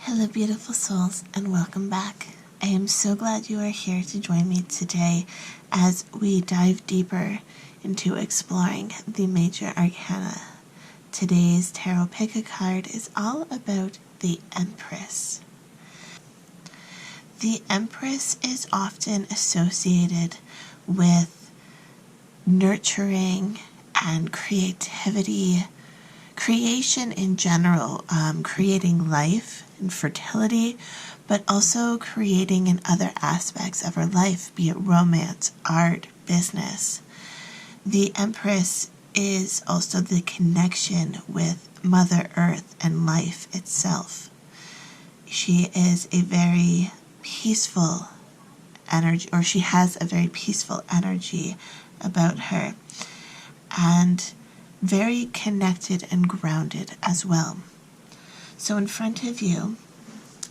Hello beautiful souls and welcome back. I am so glad you are here to join me today as we dive deeper into exploring the major arcana. Today's tarot pick a card is all about the Empress. The Empress is often associated with nurturing and creativity, creation in general, creating life and fertility, but also creating in other aspects of our life, be it romance, art, business. The Empress is also the connection with Mother Earth and life itself. She is a very peaceful energy, or she has a very peaceful energy about her, and very connected and grounded as well. So in front of you,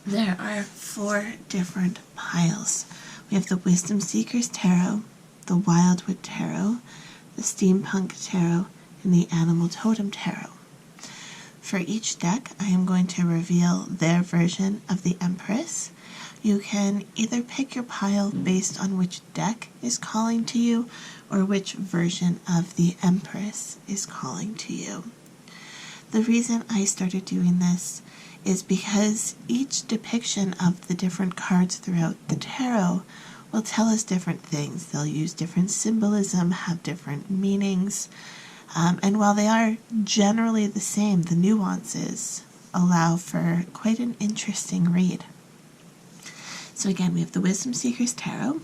there are 4 different piles. We have the Wisdom Seekers Tarot, the Wildwood Tarot, the Steampunk Tarot, and the Animal Totem Tarot. For each deck, I am going to reveal their version of the Empress. You can either pick your pile based on which deck is calling to you, or which version of the Empress is calling to you. The reason I started doing this is because each depiction of the different cards throughout the tarot will tell us different things. They'll use different symbolism, have different meanings, and while they are generally the same, the nuances allow for quite an interesting read. So again, we have the Wisdom Seekers Tarot,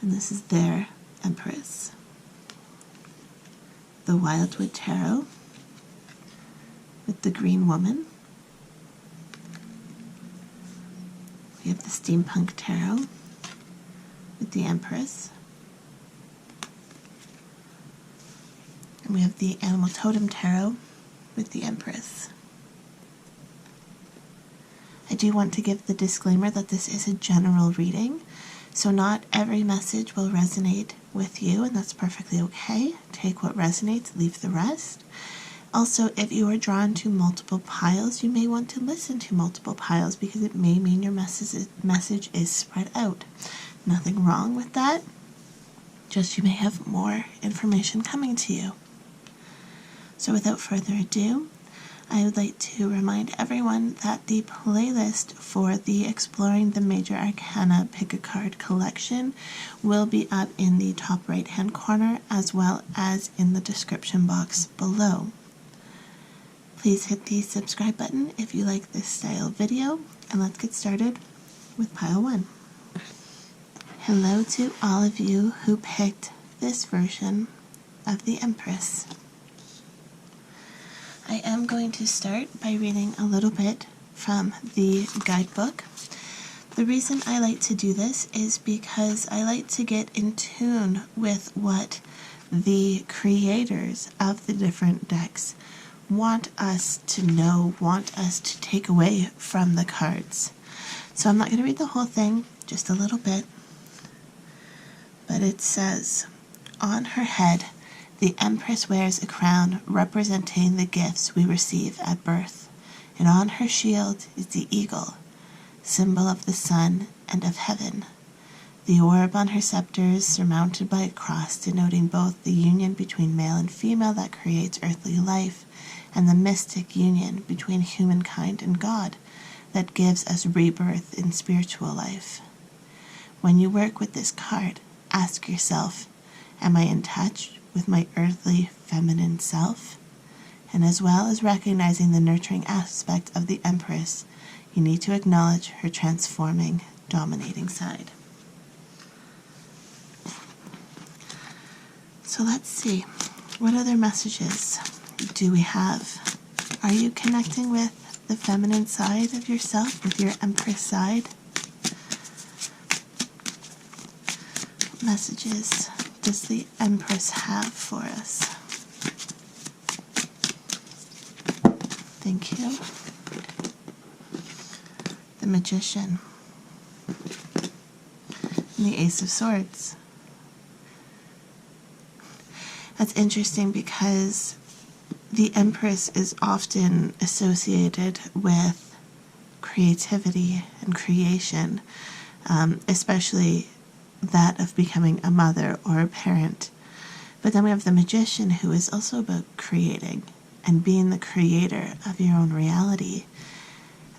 and this is their Empress. The Wildwood Tarot with the Green Woman. We have the Steampunk Tarot with the Empress. And we have the Animal Totem Tarot with the Empress. I do want to give the disclaimer that this is a general reading, so not every message will resonate with you, and that's perfectly okay. Take what resonates, leave the rest. Also, if you are drawn to multiple piles, you may want to listen to multiple piles because it may mean your message is spread out. Nothing wrong with that, just you may have more information coming to you. So without further ado, I would like to remind everyone that the playlist for the Exploring the Major Arcana Pick a Card collection will be up in the top right hand corner as well as in the description box below. Please hit the subscribe button if you like this style video, and let's get started with pile 1. Hello to all of you who picked this version of the Empress. I am going to start by reading a little bit from the guidebook. The reason I like to do this is because I like to get in tune with what the creators of the different decks want us to know, want us to take away from the cards. So I'm not going to read the whole thing, just a little bit. But it says, on her head, the Empress wears a crown representing the gifts we receive at birth, and on her shield is the eagle, symbol of the sun and of heaven. The orb on her scepter is surmounted by a cross denoting both the union between male and female that creates earthly life, and the mystic union between humankind and God that gives us rebirth in spiritual life. When you work with this card, ask yourself, am I in touch with my earthly feminine self? And as well as recognizing the nurturing aspect of the Empress, you need to acknowledge her transforming, dominating side. So let's see, what other messages do we have? Are you connecting with the feminine side of yourself, with your Empress side? What messages does the Empress have for us? Thank you. The Magician. And the Ace of Swords. That's interesting because the Empress is often associated with creativity and creation, especially that of becoming a mother or a parent. But then we have the Magician, who is also about creating and being the creator of your own reality.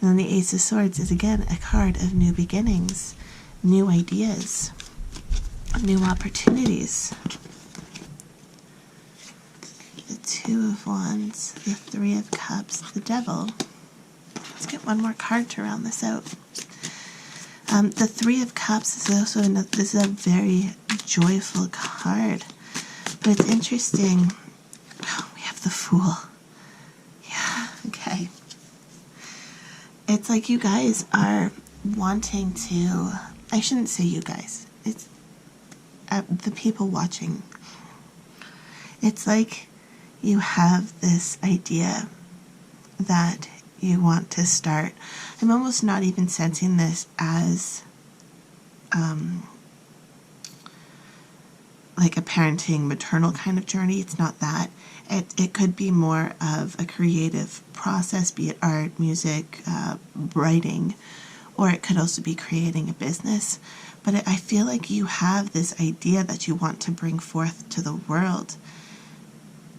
And then the Ace of Swords is again a card of new beginnings, new ideas, new opportunities. The Two of Wands, the Three of Cups, the Devil. Let's get one more card to round this out. The Three of Cups is also this is a very joyful card. But it's interesting. Oh, we have the Fool. Yeah, okay. It's like you guys are wanting to, I shouldn't say you guys, it's the people watching. It's like you have this idea that you want to start. I'm almost not even sensing this as like a parenting, maternal kind of journey. It's not that. It could be more of a creative process, be it art, music, writing, or it could also be creating a business. But I feel like you have this idea that you want to bring forth to the world.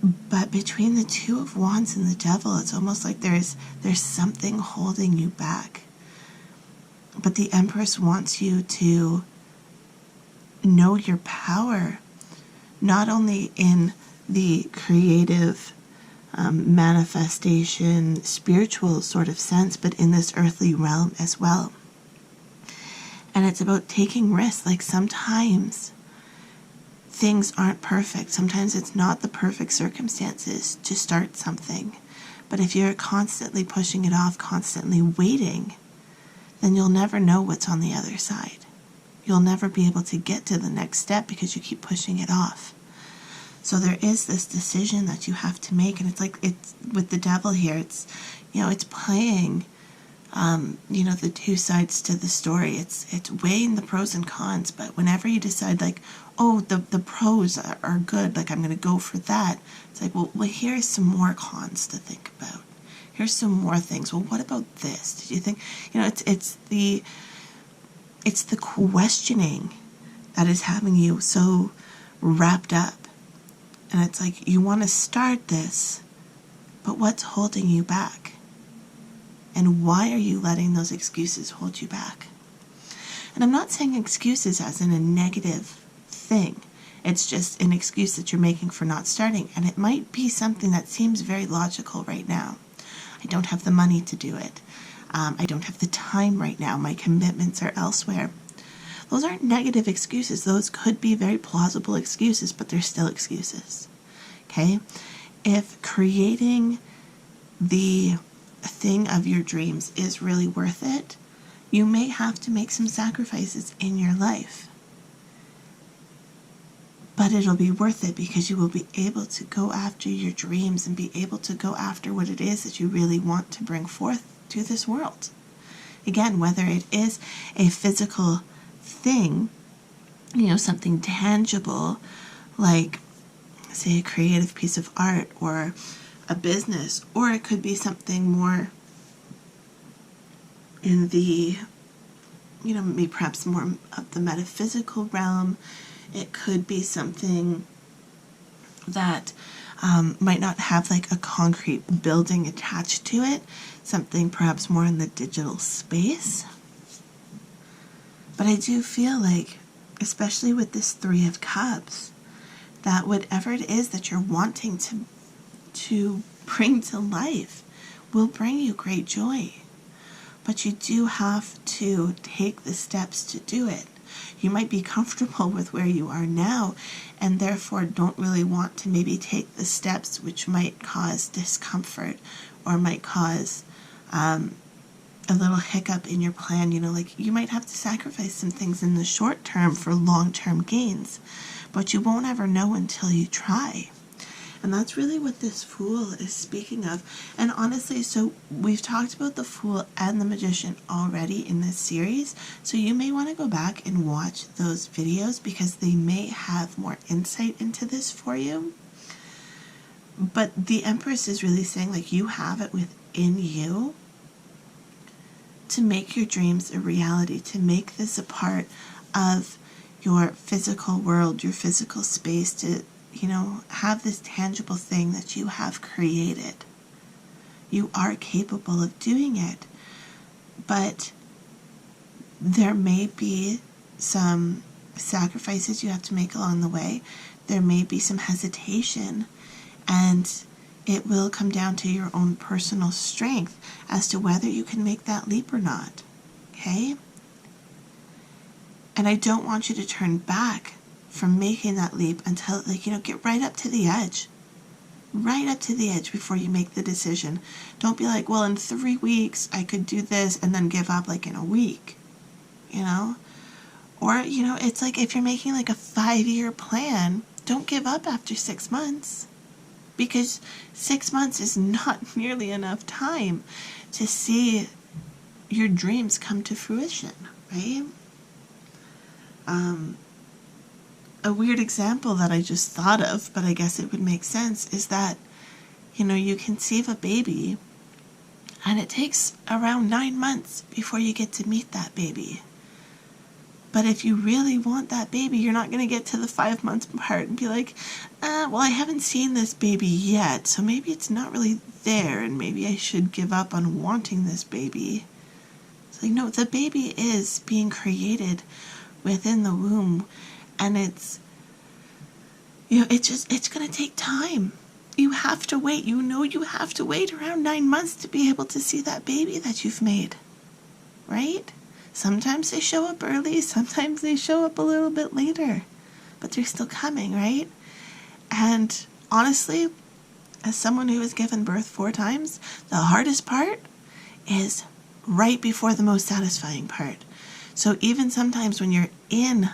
But between the Two of Wands and the Devil, it's almost like there's something holding you back. But the Empress wants you to know your power, not only in the creative manifestation, spiritual sort of sense, but in this earthly realm as well. And it's about taking risks. Like sometimes things aren't perfect. Sometimes it's not the perfect circumstances to start something. But if you're constantly pushing it off, constantly waiting, then you'll never know what's on the other side. You'll never be able to get to the next step because you keep pushing it off. So there is this decision that you have to make, and it's like, it's with the Devil here, it's, it's playing, the two sides to the story. It's weighing the pros and cons, but whenever you decide like, oh, the pros are good, like I'm going to go for that, it's like, well, here's some more cons to think about. Here's some more things. Well, what about this? Did you think, it's the questioning that is having you so wrapped up. And it's like, you want to start this, but what's holding you back? And why are you letting those excuses hold you back? And I'm not saying excuses as in a negative thing. It's just an excuse that you're making for not starting. And it might be something that seems very logical right now. I don't have the money to do it. I don't have the time right now. My commitments are elsewhere. Those aren't negative excuses. Those could be very plausible excuses, but they're still excuses. Okay? If creating the thing of your dreams is really worth it, you may have to make some sacrifices in your life. But it'll be worth it because you will be able to go after your dreams and be able to go after what it is that you really want to bring forth to this world. Again, whether it is a physical thing, something tangible, like, say, a creative piece of art or a business, or it could be something more in the, maybe perhaps more of the metaphysical realm. It could be something that might not have like a concrete building attached to it, something perhaps more in the digital space. But I do feel like, especially with this Three of Cups, that whatever it is that you're wanting to bring to life will bring you great joy. But you do have to take the steps to do it. You might be comfortable with where you are now and therefore don't really want to maybe take the steps which might cause discomfort or might cause a little hiccup in your plan. Like you might have to sacrifice some things in the short term for long-term gains, but you won't ever know until you try. And that's really what this Fool is speaking of. And honestly, so we've talked about the Fool and the Magician already in this series. So you may want to go back and watch those videos because they may have more insight into this for you. But the Empress is really saying, like, you have it within you to make your dreams a reality, to make this a part of your physical world, your physical space, to, have this tangible thing that you have created. You are capable of doing it, but there may be some sacrifices you have to make along the way. There may be some hesitation, and it will come down to your own personal strength as to whether you can make that leap or not. Okay? And I don't want you to turn back from making that leap until, get right up to the edge. Right up to the edge before you make the decision. Don't be like, well, in 3 weeks I could do this, and then give up in a week. Or, it's like if you're making a 5-year plan, don't give up after 6 months. Because 6 months is not nearly enough time to see your dreams come to fruition, right? A weird example that I just thought of, but I guess it would make sense, is that, you conceive a baby, and it takes around 9 months before you get to meet that baby. But if you really want that baby, you're not going to get to the 5 months part and be like, well, I haven't seen this baby yet, so maybe it's not really there, and maybe I should give up on wanting this baby. It's like, no, the baby is being created within the womb, and it's going to take time. You have to wait. You have to wait around 9 months to be able to see that baby that you've made, right? Sometimes they show up early, sometimes they show up a little bit later, but they're still coming, right? And honestly, as someone who has given birth 4 times, the hardest part is right before the most satisfying part. So even sometimes when you're in,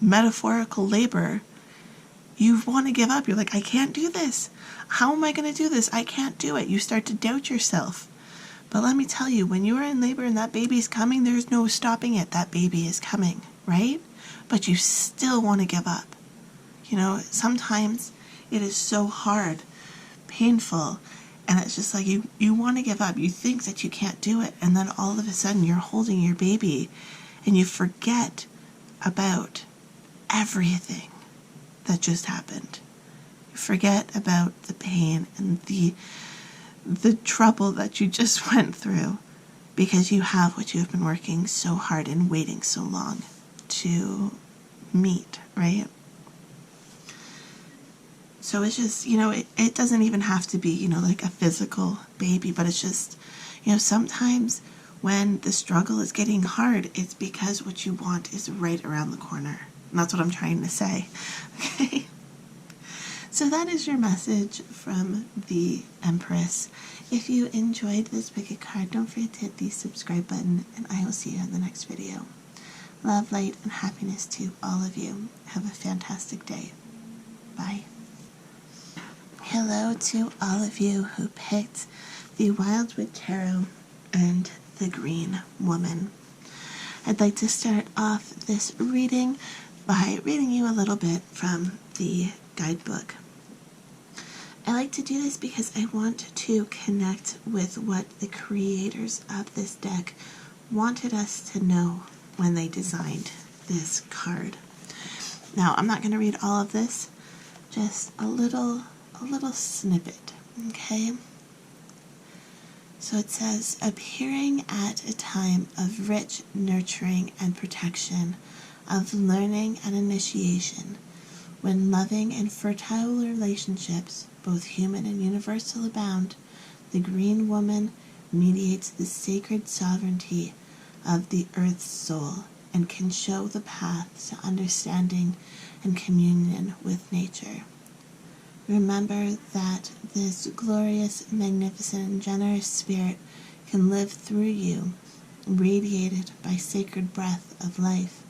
metaphorical labor, you want to give up. You're like, I can't do this. How am I going to do this? I can't do it. You start to doubt yourself. But let me tell you, when you are in labor and that baby's coming, there's no stopping it. That baby is coming, right? But you still want to give up. Sometimes it is so hard, painful, and it's just like you want to give up. You think that you can't do it, and then all of a sudden you're holding your baby, and you forget about everything that just happened. You forget about the pain and the trouble that you just went through, because you have what you have been working so hard and waiting so long to meet, right? So it's just, it doesn't even have to be, like a physical baby, but it's just, sometimes when the struggle is getting hard, it's because what you want is right around the corner. And that's what I'm trying to say. Okay? So that is your message from the Empress. If you enjoyed this pick a card, don't forget to hit the subscribe button, and I will see you in the next video. Love, light, and happiness to all of you. Have a fantastic day. Bye. Hello to all of you who picked the Wildwood Tarot and the Green Woman. I'd like to start off this reading by reading you a little bit from the guidebook. I like to do this because I want to connect with what the creators of this deck wanted us to know when they designed this card. Now, I'm not going to read all of this, just a little snippet, okay? So it says, appearing at a time of rich nurturing and protection, of learning and initiation, when loving and fertile relationships, both human and universal, abound, the Green Woman mediates the sacred sovereignty of the Earth's soul and can show the path to understanding and communion with nature. Remember that this glorious, magnificent, and generous spirit can live through you, radiated by sacred breath of life,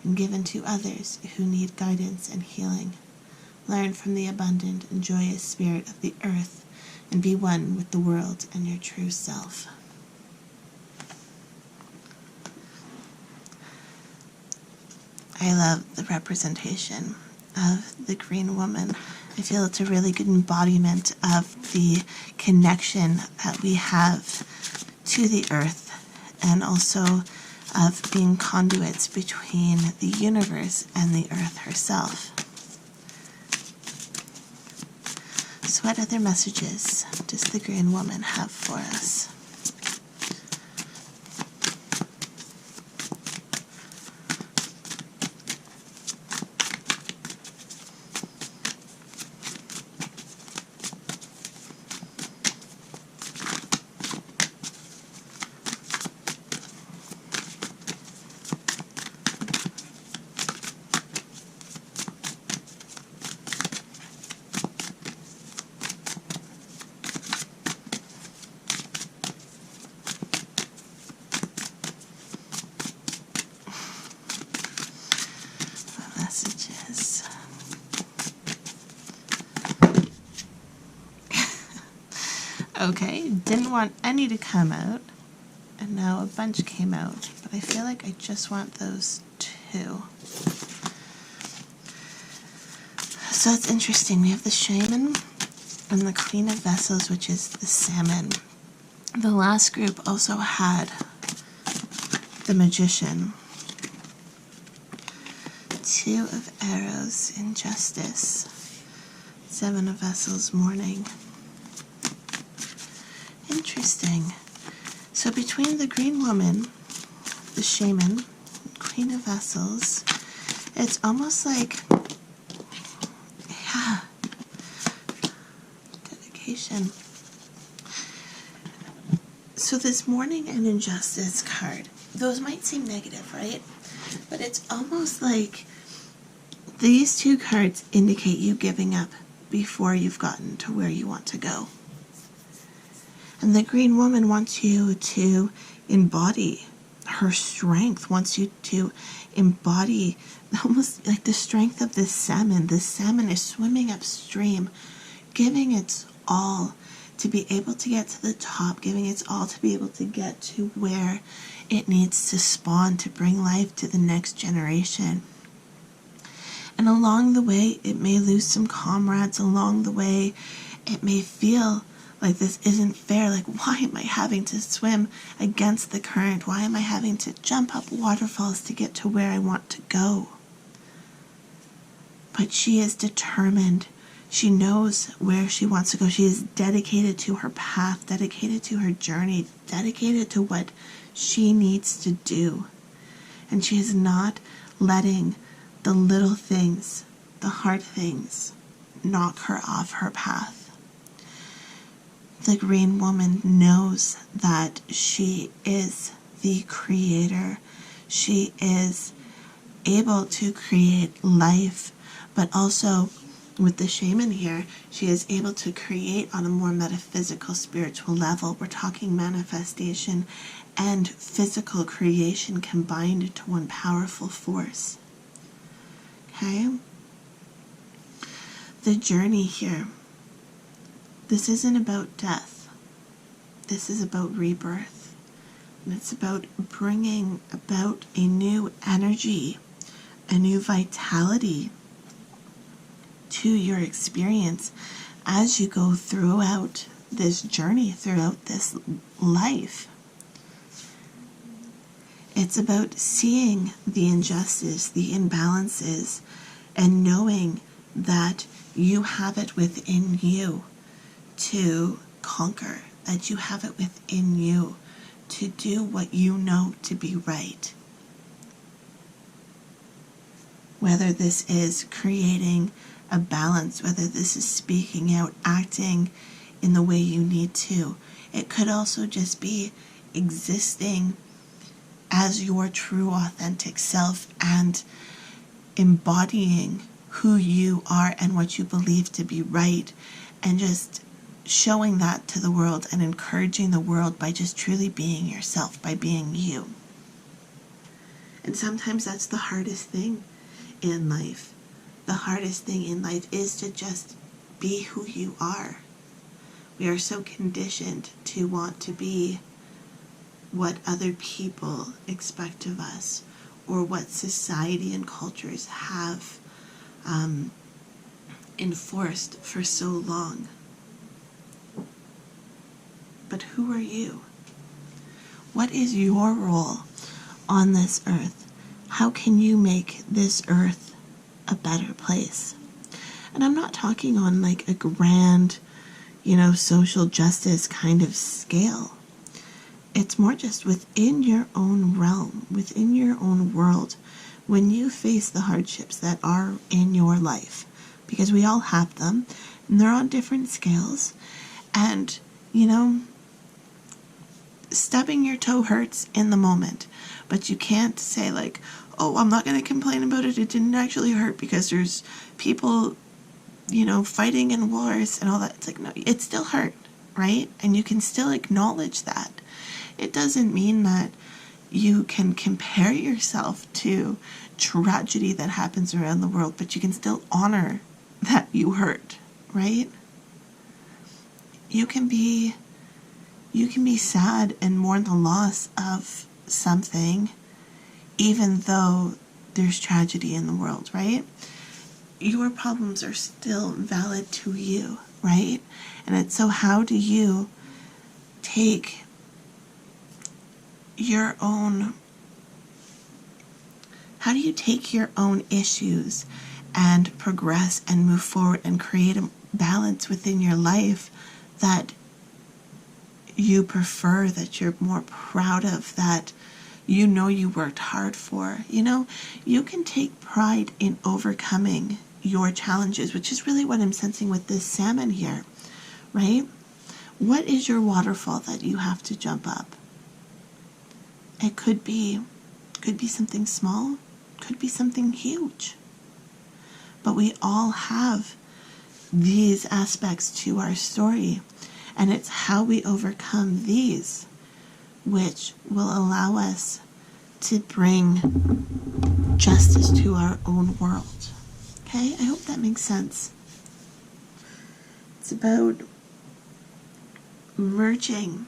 and given to others who need guidance and healing. Learn from the abundant and joyous spirit of the earth, and be one with the world and your true self. I love the representation of the Green Woman. I feel it's a really good embodiment of the connection that we have to the earth and also of being conduits between the universe and the earth herself. So what other messages does the Green Woman have for us? Messages. Okay, didn't want any to come out, and now a bunch came out, but I feel like I just want those two. So it's interesting. We have the Shaman and the Queen of Vessels, which is the Salmon. The last group also had the Magician. Two of Arrows, Injustice. Seven of Vessels, Mourning. Interesting. So between the Green Woman, the Shaman, Queen of Vessels, it's almost like, yeah, dedication. So this Mourning and Injustice card, those might seem negative, right? But it's almost like these two cards indicate you giving up before you've gotten to where you want to go. And the Green Woman wants you to embody her strength, wants you to embody almost like the strength of this salmon. This salmon is swimming upstream, giving its all to be able to get to the top, giving its all to be able to get to where it needs to spawn to bring life to the next generation. And along the way, it may lose some comrades. Along the way, it may feel like this isn't fair. Like, why am I having to swim against the current? Why am I having to jump up waterfalls to get to where I want to go? But she is determined. She knows where she wants to go. She is dedicated to her path, dedicated to her journey, dedicated to what she needs to do. And she is not letting the little things, the hard things, knock her off her path. The Green Woman knows that she is the creator. She is able to create life, but also with the Shaman here, she is able to create on a more metaphysical, spiritual level. We're talking manifestation and physical creation combined into one powerful force. Okay? The journey here. This isn't about death. This is about rebirth. And it's about bringing about a new energy, a new vitality to your experience as you go throughout this journey, throughout this life. It's about seeing the injustice, the imbalances, and knowing that you have it within you to conquer, that you have it within you to do what you know to be right. Whether this is creating a balance, whether this is speaking out, acting in the way you need to. It could also just be existing as your true authentic self and embodying who you are and what you believe to be right, and just showing that to the world and encouraging the world by just truly being yourself, by being you. And sometimes that's the hardest thing in life. The hardest thing in life is to just be who you are. We are so conditioned to want to be what other people expect of us, or what society and cultures have enforced for so long. But who are you? What is your role on this earth? How can you make this earth a better place? And I'm not talking on like a grand, social justice kind of scale. It's more just within your own realm, within your own world, when you face the hardships that are in your life, because we all have them, and they're on different scales, and, stubbing your toe hurts in the moment, but you can't say like, oh, I'm not going to complain about it, it didn't actually hurt because there's people, fighting in wars and all that. It's like, no, it still hurt, right? And you can still acknowledge that. It doesn't mean that you can compare yourself to tragedy that happens around the world, but you can still honor that you hurt, right? You can be sad and mourn the loss of something, even though there's tragedy in the world, right? Your problems are still valid to you, right? And it's so how do you take your own issues and progress and move forward and create a balance within your life that you prefer, that you're more proud of, that you worked hard for? You can take pride in overcoming your challenges, which is really what I'm sensing with this salmon here, right? What is your waterfall that you have to jump up? It could be something small, could be something huge. But we all have these aspects to our story, and it's how we overcome these which will allow us to bring justice to our own world. Okay? I hope that makes sense. It's about merging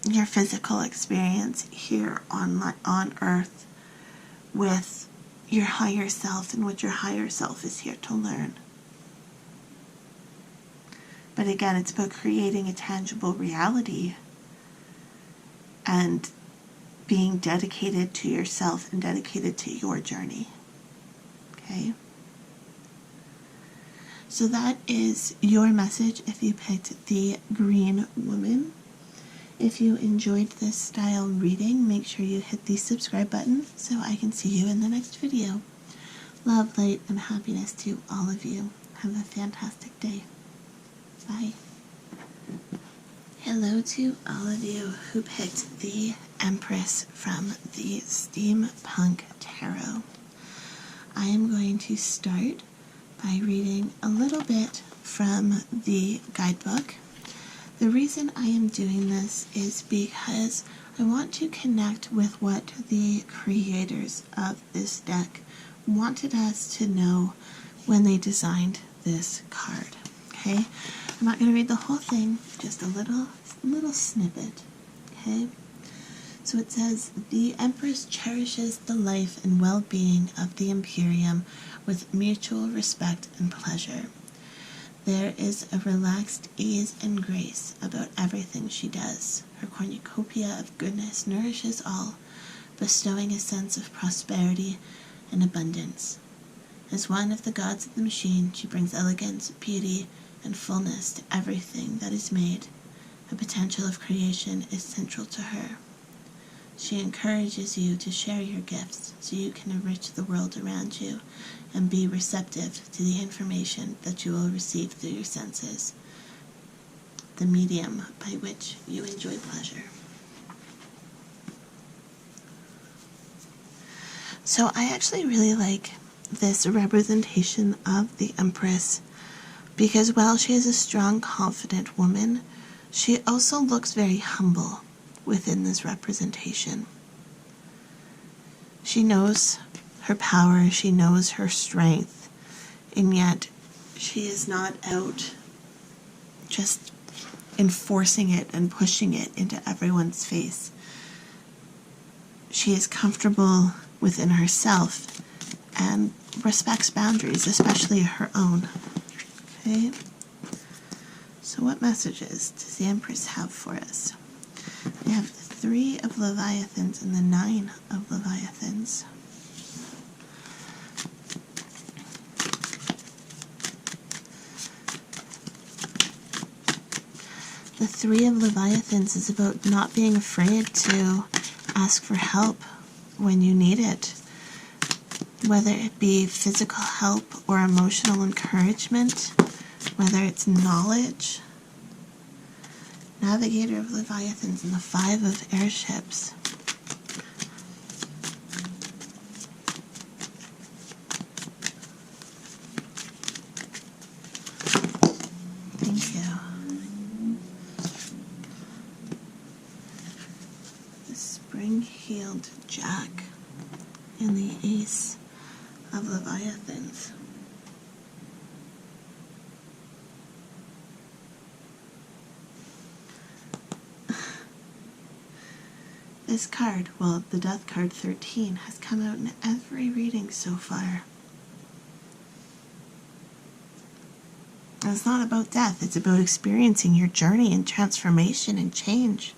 your physical experience here on Earth with your higher self and what your higher self is here to learn. But again, it's about creating a tangible reality and being dedicated to yourself and dedicated to your journey. Okay? So that is your message if you picked the Green Woman. If you enjoyed this style reading, make sure you hit the subscribe button so I can see you in the next video. Love, light, and happiness to all of you. Have a fantastic day. Bye. Hello to all of you who picked the Empress from the Steampunk Tarot. I am going to start by reading a little bit from the guidebook. The reason I am doing this is because I want to connect with what the creators of this deck wanted us to know when they designed this card. Okay? I'm not going to read the whole thing, just a little snippet. Okay? So it says, the Empress cherishes the life and well-being of the Imperium with mutual respect and pleasure. There is a relaxed ease and grace about everything she does. Her cornucopia of goodness nourishes all, bestowing a sense of prosperity and abundance. As one of the gods of the machine, she brings elegance, beauty, and fullness to everything that is made. The potential of creation is central to her. She encourages you to share your gifts so you can enrich the world around you and be receptive to the information that you will receive through your senses, the medium by which you enjoy pleasure. So I actually really like this representation of the Empress because while she is a strong, confident woman, she also looks very humble within this representation. She knows her power, she knows her strength, and yet she is not out just enforcing it and pushing it into everyone's face. She is comfortable within herself and respects boundaries, especially her own. Okay? So what messages does the Empress have for us? We have the 3 of Leviathans and the 9 of Leviathans. The 3 of Leviathans is about not being afraid to ask for help when you need it, whether it be physical help or emotional encouragement, whether it's knowledge. Navigator of Leviathans and the 5 of airships. Thank you. The spring-heeled Jack and the Ace of Leviathans. This card, well, the Death card 13, has come out in every reading so far. And it's not about death, it's about experiencing your journey and transformation and change.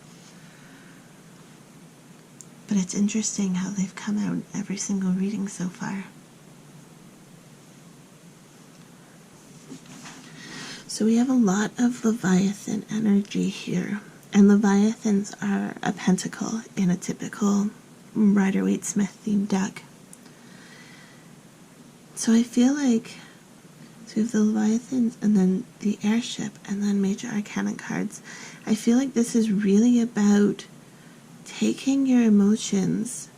But it's interesting how they've come out in every single reading so far. So we have a lot of Leviathan energy here. And Leviathans are a pentacle in a typical Rider-Waite-Smith themed deck. So I feel like, so we have the Leviathans and then the airship and then major arcana cards. I feel like this is really about taking your emotions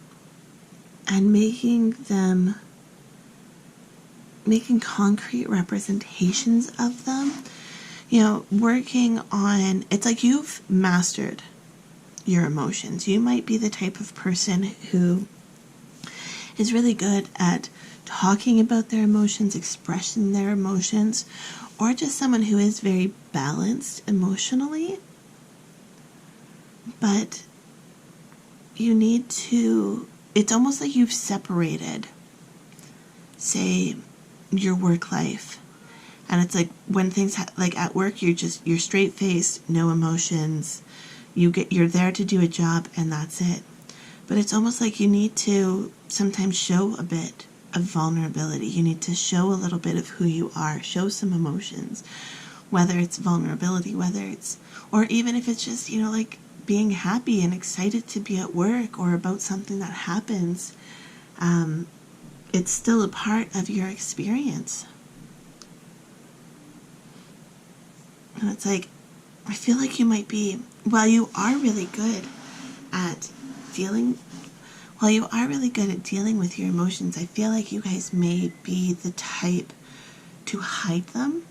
and making concrete representations of them. You know, working on, it's like you've mastered your emotions. You might be the type of person who is really good at talking about their emotions, expressing their emotions, or just someone who is very balanced emotionally. But you need to, it's almost like you've separated, say, your work life. And it's like when things like at work, you're straight faced, no emotions. You're there to do a job and that's it. But it's almost like you need to sometimes show a bit of vulnerability. You need to show a little bit of who you are, show some emotions, whether it's vulnerability, whether it's, or even if it's just, you know, like being happy and excited to be at work or about something that happens. It's still a part of your experience. And it's like, I feel like you might be, while you are really good at dealing with your emotions, I feel like you guys may be the type to hide them.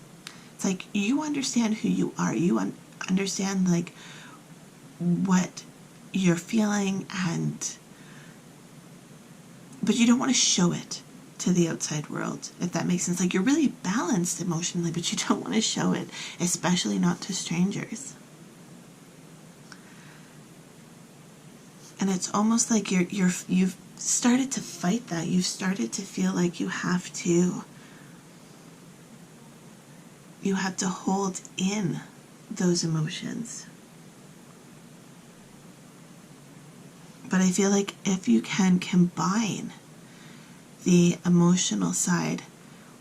It's like you understand who you are. You understand like what you're feeling, but you don't want to show it to the outside world, if that makes sense. Like you're really balanced emotionally, but you don't want to show it, especially not to strangers. And it's almost like you've started to fight that. You've started to feel like you have to hold in those emotions. But I feel like if you can combine the emotional side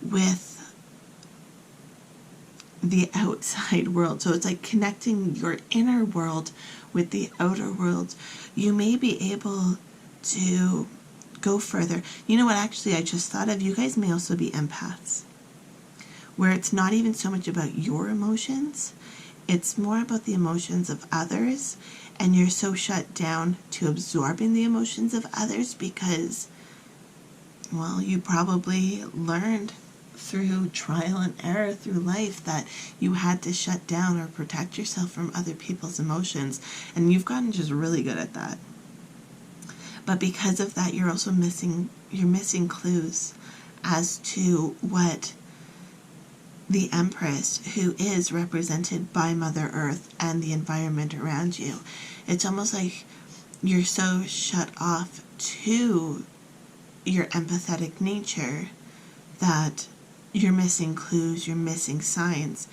with the outside world, so it's like connecting your inner world with the outer world, you may be able to go further. You know what, actually, I just thought of, you guys may also be empaths, where it's not even so much about your emotions, it's more about the emotions of others, and you're so shut down to absorbing the emotions of others because, well, you probably learned through trial and error through life that you had to shut down or protect yourself from other people's emotions, and you've gotten just really good at that. But because of that, you're also missing clues as to what the Empress, who is represented by Mother Earth and the environment around you. It's almost like you're so shut off to your empathetic nature that you're missing clues, you're missing signs.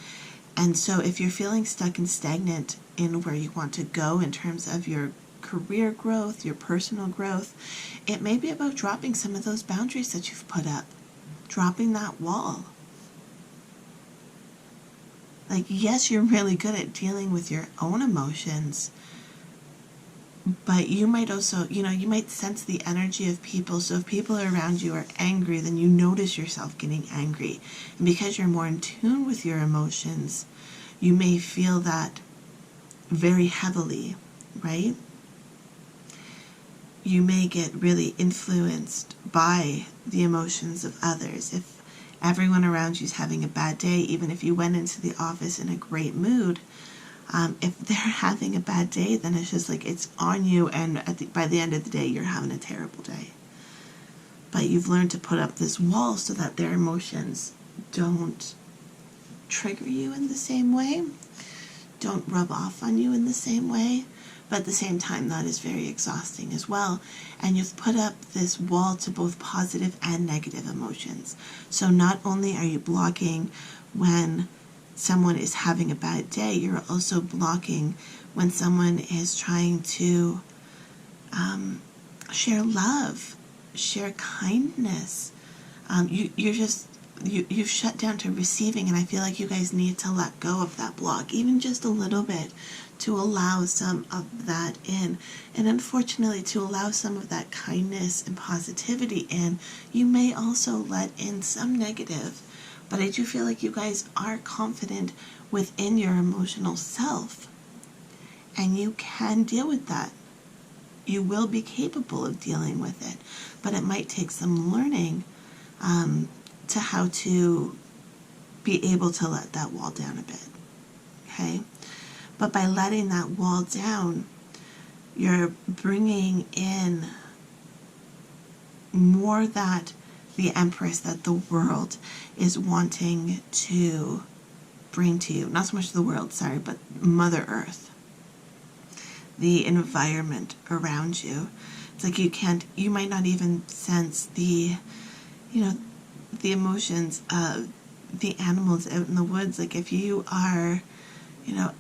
And so if you're feeling stuck and stagnant in where you want to go in terms of your career growth, your personal growth. It may be about dropping some of those boundaries that you've put up, dropping that wall. Like, yes, you're really good at dealing with your own emotions, but you might also, you might sense the energy of people. So if people around you are angry, then you notice yourself getting angry. And because you're more in tune with your emotions, you may feel that very heavily, right? You may get really influenced by the emotions of others. If everyone around you is having a bad day, even if you went into the office in a great mood, if they're having a bad day, then it's just like it's on you, and by the end of the day, you're having a terrible day. But you've learned to put up this wall so that their emotions don't trigger you in the same way, don't rub off on you in the same way. But at the same time, that is very exhausting as well. And you've put up this wall to both positive and negative emotions. So not only are you blocking when someone is having a bad day, you're also blocking when someone is trying to share love, share kindness. You've shut down to receiving, and I feel like you guys need to let go of that block, even just a little bit, to allow some of that in. And unfortunately, to allow some of that kindness and positivity in, you may also let in some negative. But I do feel like you guys are confident within your emotional self, and you can deal with that. You will be capable of dealing with it, but it might take some learning to how to be able to let that wall down a bit, okay? But by letting that wall down, you're bringing in more that the Empress, that the world is wanting to bring to you. Not so much the world, sorry, but Mother Earth, the environment around you. It's like you might not even sense the emotions of the animals out in the woods. Like if you are,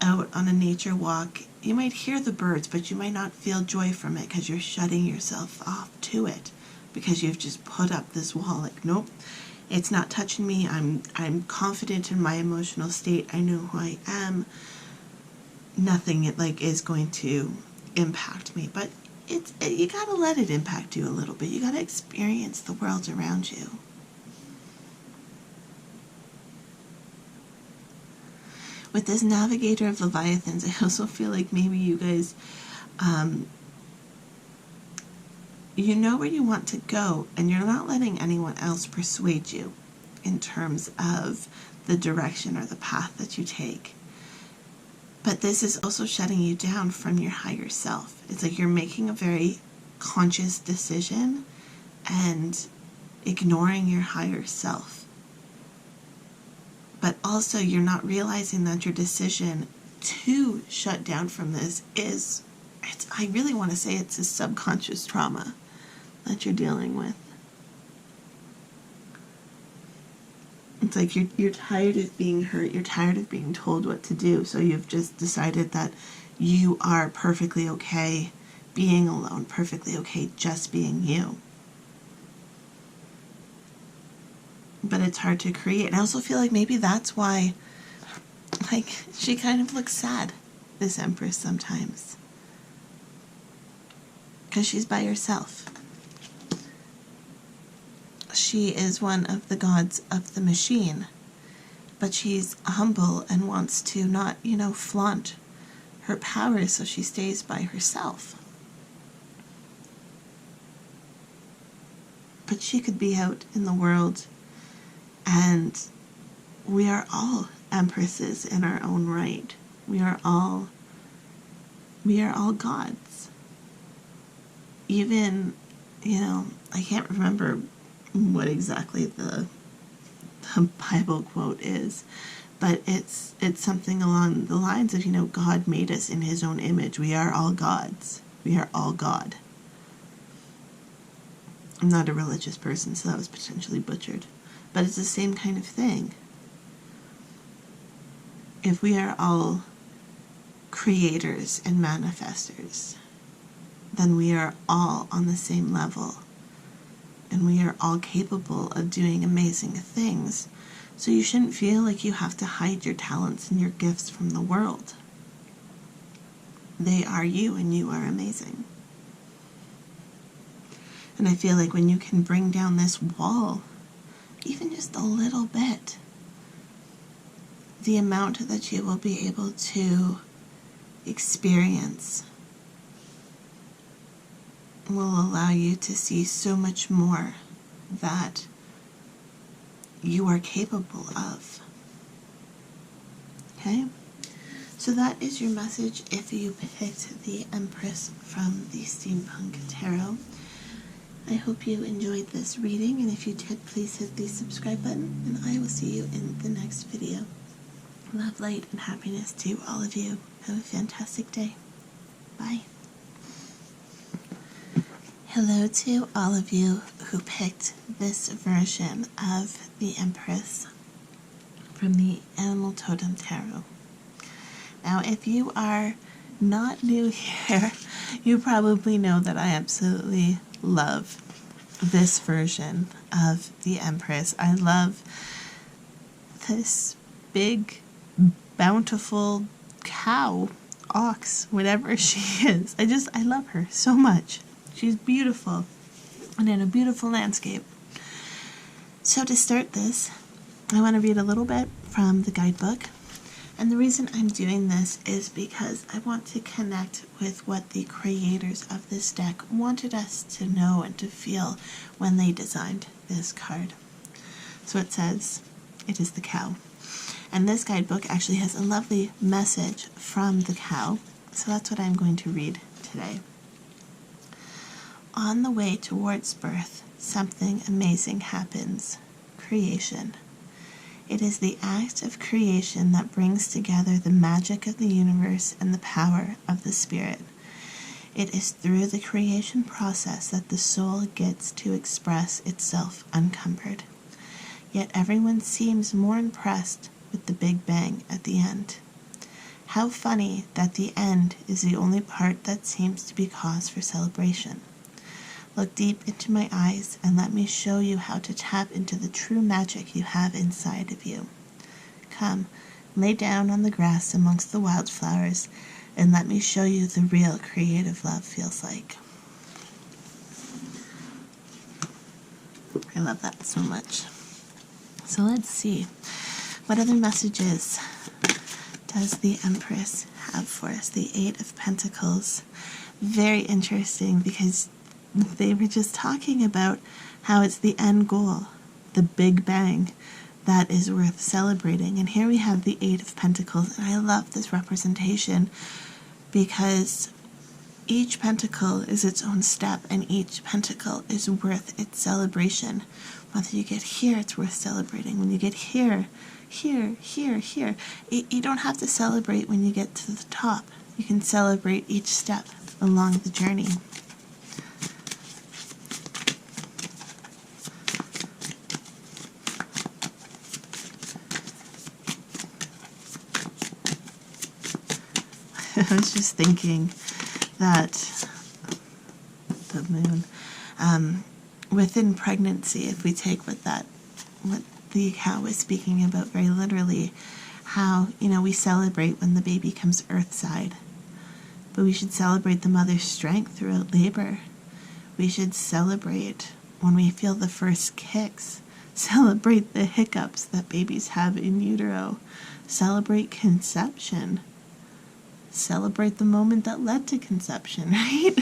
out on a nature walk, you might hear the birds, but you might not feel joy from it because you're shutting yourself off to it, because you've just put up this wall. Like, nope, it's not touching me. I'm confident in my emotional state. I know who I am. Nothing is going to impact me. But you gotta let it impact you a little bit. You gotta experience the world around you. With this Navigator of Leviathans, I also feel like maybe you guys, you know where you want to go, and you're not letting anyone else persuade you in terms of the direction or the path that you take. But this is also shutting you down from your higher self. It's like you're making a very conscious decision and ignoring your higher self. But also you're not realizing that your decision to shut down from this I really want to say it's a subconscious trauma that you're dealing with. It's like you're tired of being hurt, you're tired of being told what to do, so you've just decided that you are perfectly okay being alone, perfectly okay just being you. But it's hard to create. And I also feel like maybe that's why, she kind of looks sad, this Empress, sometimes. Because she's by herself. She is one of the gods of the machine, but she's humble and wants to not, flaunt her power, so she stays by herself. But she could be out in the world, and we are all empresses in our own right. We are all gods. Even, I can't remember what exactly the Bible quote is, but it's something along the lines of, God made us in his own image. We are all gods. We are all God. I'm not a religious person, so that was potentially butchered. But it's the same kind of thing. If we are all creators and manifestors, then we are all on the same level. And we are all capable of doing amazing things. So you shouldn't feel like you have to hide your talents and your gifts from the world. They are you, and you are amazing. And I feel like when you can bring down this wall, even just a little bit, the amount that you will be able to experience will allow you to see so much more that you are capable of. Okay? So that is your message if you picked the Empress from the Steampunk Tarot. I hope you enjoyed this reading, and if you did, please hit the subscribe button, and I will see you in the next video. Love, light, and happiness to all of you. Have a fantastic day. Bye. Hello to all of you who picked this version of the Empress from the Animal Totem Tarot. Now, if you are not new here, you probably know that I absolutely love this version of the Empress. I love this big, bountiful cow, ox, whatever she is. I love her so much. She's beautiful and in a beautiful landscape. So to start this, I want to read a little bit from the guidebook. And the reason I'm doing this is because I want to connect with what the creators of this deck wanted us to know and to feel when they designed this card. So it says, it is the cow. And this guidebook actually has a lovely message from the cow. So that's what I'm going to read today. On the way towards birth, something amazing happens. Creation. It is the act of creation that brings together the magic of the universe and the power of the spirit. It is through the creation process that the soul gets to express itself unencumbered. Yet everyone seems more impressed with the Big Bang at the end. How funny that the end is the only part that seems to be cause for celebration. Look deep into my eyes and let me show you how to tap into the true magic you have inside of you. Come, lay down on the grass amongst the wildflowers and let me show you the real creative love feels like. I love that so much. So let's see. What other messages does the Empress have for us? The Eight of Pentacles. Very interesting because they were just talking about how it's the end goal, the Big Bang, that is worth celebrating. And here we have the Eight of Pentacles, and I love this representation because each pentacle is its own step, and each pentacle is worth its celebration. Whether you get here, it's worth celebrating. When you get here, here, you don't have to celebrate when you get to the top. You can celebrate each step along the journey. I was just thinking that the moon, within pregnancy, if we take what the cow was speaking about very literally, how, we celebrate when the baby comes earthside, but we should celebrate the mother's strength throughout labor. We should celebrate when we feel the first kicks, celebrate the hiccups that babies have in utero, celebrate conception. Celebrate the moment that led to conception, right?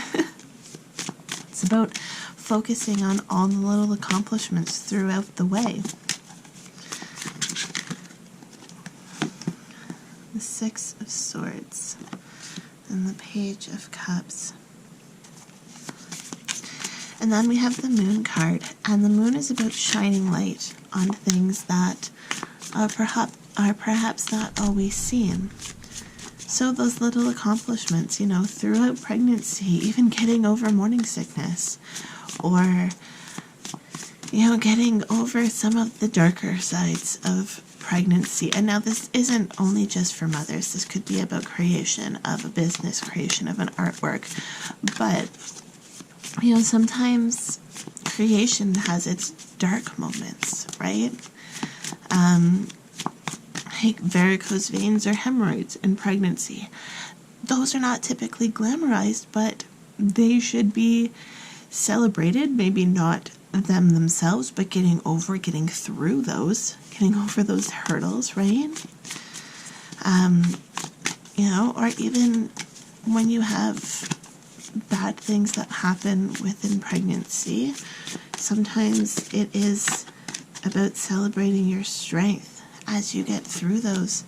It's about focusing on all the little accomplishments throughout the way. The Six of Swords and the Page of Cups. And then we have the Moon card, and the Moon is about shining light on things that are perhaps not always seen. So those little accomplishments, throughout pregnancy, even getting over morning sickness, or, getting over some of the darker sides of pregnancy. And now this isn't only just for mothers. This could be about creation of a business, creation of an artwork. But sometimes creation has its dark moments, right? Like varicose veins or hemorrhoids in pregnancy. Those are not typically glamorized, but they should be celebrated. Maybe not them themselves, but getting through those, getting over those hurdles, right? Or even when you have bad things that happen within pregnancy, sometimes it is about celebrating your strength as you get through those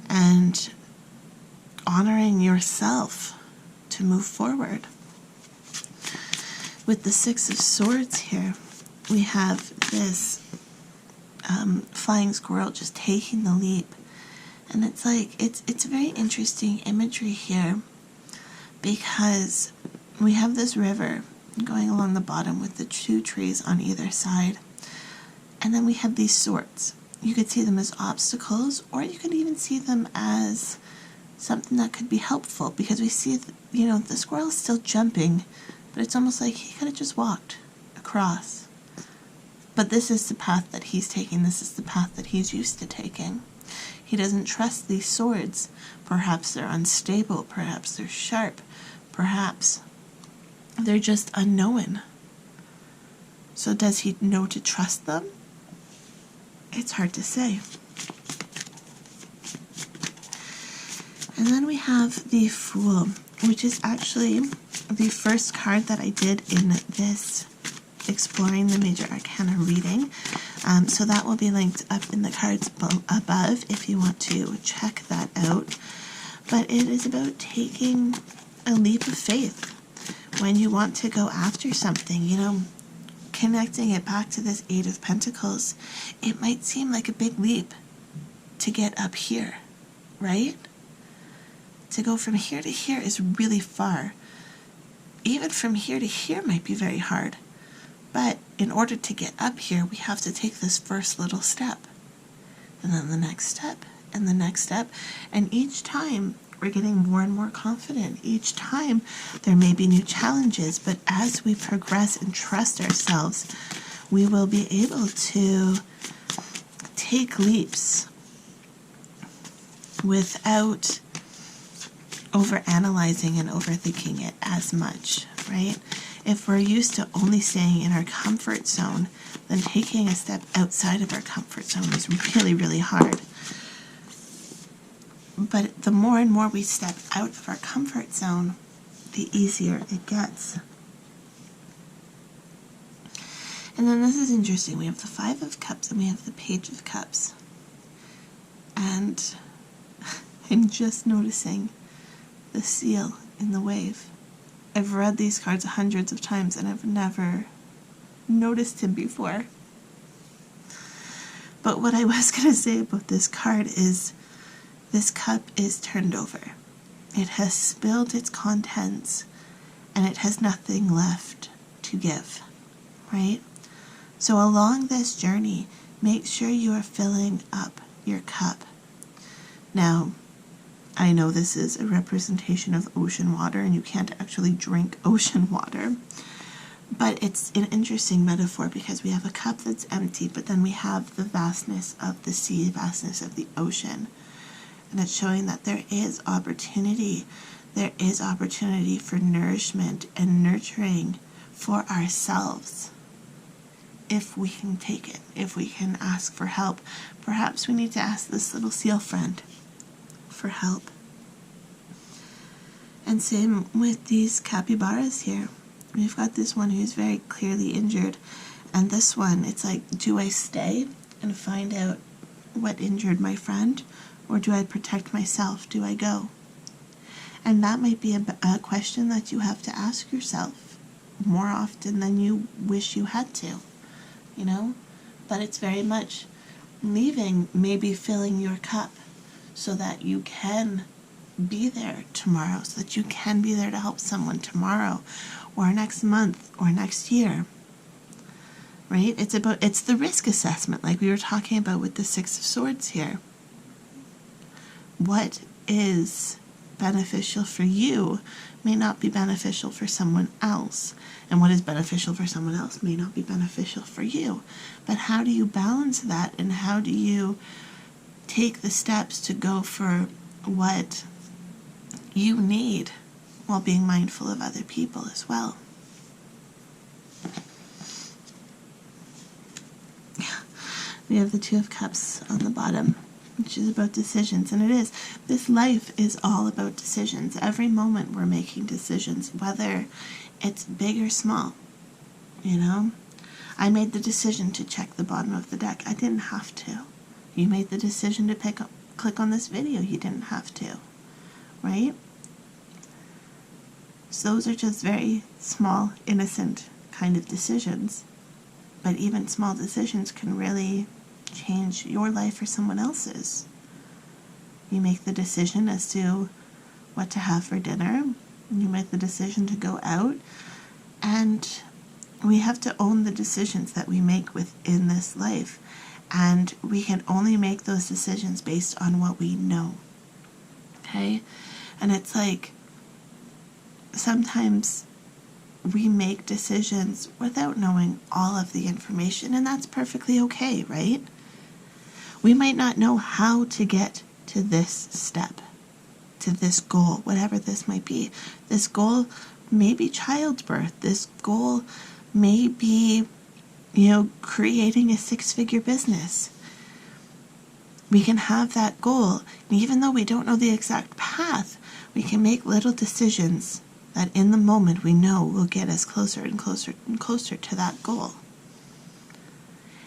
and honoring yourself to move forward. With the Six of Swords here, we have this flying squirrel just taking the leap. And it's like, it's very interesting imagery here, because we have this river going along the bottom with the two trees on either side. And then we have these swords. You could see them as obstacles, or you could even see them as something that could be helpful, because we see, the squirrel is still jumping, but it's almost like he could have just walked across. But this is the path that he's taking. This is the path that he's used to taking. He doesn't trust these swords. Perhaps they're unstable. Perhaps they're sharp. Perhaps they're just unknown. So does he know to trust them? It's hard to say. And then we have the Fool, which is actually the first card that I did in this Exploring the Major Arcana reading. So that will be linked up in the cards above if you want to check that out. But it is about taking a leap of faith when you want to go after something, connecting it back to this Eight of Pentacles. It might seem like a big leap to get up here, right? To go from here to here is really far. Even from here to here might be very hard. But in order to get up here, we have to take this first little step. And then the next step, and the next step. And each time, we're getting more and more confident. Each time, there may be new challenges. But as we progress and trust ourselves, we will be able to take leaps without overanalyzing and overthinking it as much, right? If we're used to only staying in our comfort zone, then taking a step outside of our comfort zone is really, really hard. But the more and more we step out of our comfort zone, the easier it gets. And then this is interesting. We have the Five of Cups and we have the Page of Cups. And I'm just noticing the seal in the wave. I've read these cards hundreds of times and I've never noticed him before. But what I was going to say about this card is this cup is turned over. It has spilled its contents and it has nothing left to give, right? So along this journey, make sure you are filling up your cup. Now, I know this is a representation of ocean water and you can't actually drink ocean water, but it's an interesting metaphor because we have a cup that's empty, but then we have the vastness of the sea, vastness of the ocean, and it's showing that there is opportunity. There is opportunity for nourishment and nurturing for ourselves if we can take it, if we can ask for help. Perhaps we need to ask this little seal friend for help. And same with these capybaras here. We've got this one who's very clearly injured, and this one, it's like, do I stay and find out what injured my friend, or do I protect myself? Do I go? And that might be a question that you have to ask yourself more often than you wish you had to, But it's very much leaving, maybe filling your cup, so that you can be there tomorrow, so that you can be there to help someone tomorrow or next month or next year, right? It's the risk assessment like we were talking about with the Six of Swords here. What is beneficial for you may not be beneficial for someone else, and what is beneficial for someone else may not be beneficial for you. But how do you balance that, and how do you take the steps to go for what you need while being mindful of other people as well? We have the Two of Cups on the bottom, which is about decisions, and it is. This life is all about decisions. Every moment we're making decisions, whether it's big or small, you know? I made the decision to check the bottom of the deck. I didn't have to. You made the decision to click on this video. You didn't have to, right? So those are just very small, innocent kind of decisions. But even small decisions can really change your life or someone else's. You make the decision as to what to have for dinner. You make the decision to go out. And we have to own the decisions that we make within this life. And we can only make those decisions based on what we know. Okay? And it's like, sometimes we make decisions without knowing all of the information, and that's perfectly okay, right? We might not know how to get to this step, to this goal, whatever this might be. This goal may be childbirth. This goal may be, creating a 6-figure business. We can have that goal, and even though we don't know the exact path, we can make little decisions that in the moment we know will get us closer and closer and closer to that goal.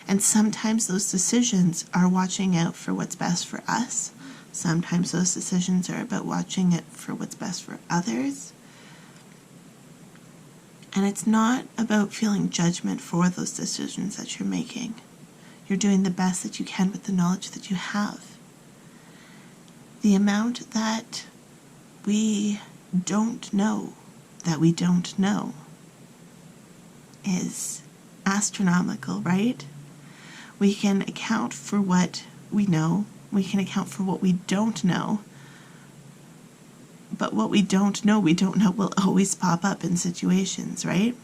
And sometimes those decisions are watching out for what's best for us. Sometimes those decisions are about watching it for what's best for others. And it's not about feeling judgment for those decisions that you're making. You're doing the best that you can with the knowledge that you have. The amount that we don't know is astronomical, right? We can account for what we know. We can account for what we don't know. But what we don't know will always pop up in situations, right?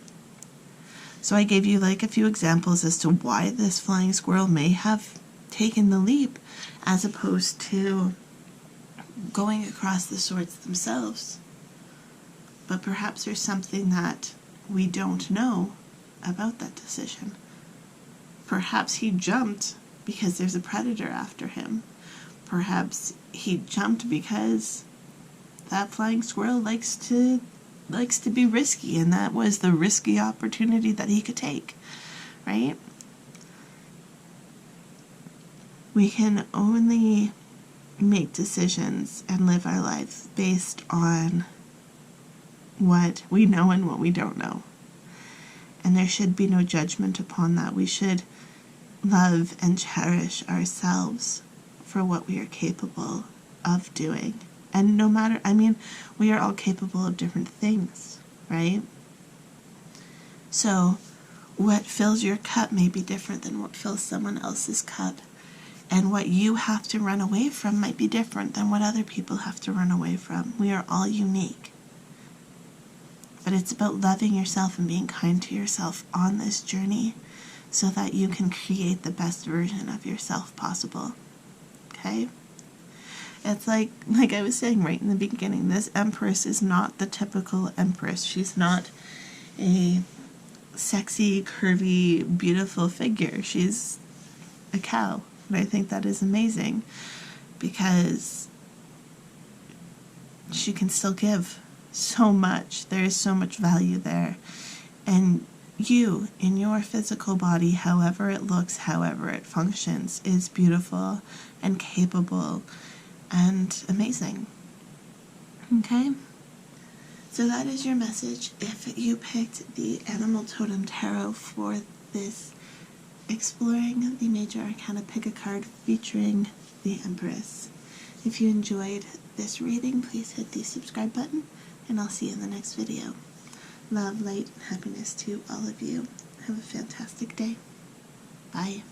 So I gave you like a few examples as to why this flying squirrel may have taken the leap as opposed to going across the swords themselves. But perhaps there's something that we don't know about that decision. Perhaps he jumped because there's a predator after him. Perhaps he jumped because that flying squirrel likes to be risky, and that was the risky opportunity that he could take, right? We can only make decisions and live our lives based on what we know and what we don't know. And there should be no judgment upon that. We should love and cherish ourselves for what we are capable of doing. And no matter, we are all capable of different things, right? So what fills your cup may be different than what fills someone else's cup. And what you have to run away from might be different than what other people have to run away from. We are all unique. But it's about loving yourself and being kind to yourself on this journey so that you can create the best version of yourself possible. Okay? It's like I was saying right in the beginning, this Empress is not the typical Empress. She's not a sexy, curvy, beautiful figure. She's a cow. And I think that is amazing because she can still give so much. There is so much value there. And you, in your physical body, however it looks, however it functions, is beautiful and capable and amazing. Okay? So that is your message. If you picked the Animal Totem Tarot for this Exploring the Major Arcana, pick a card featuring the Empress. If you enjoyed this reading, please hit the subscribe button, and I'll see you in the next video. Love, light, and happiness to all of you. Have a fantastic day. Bye.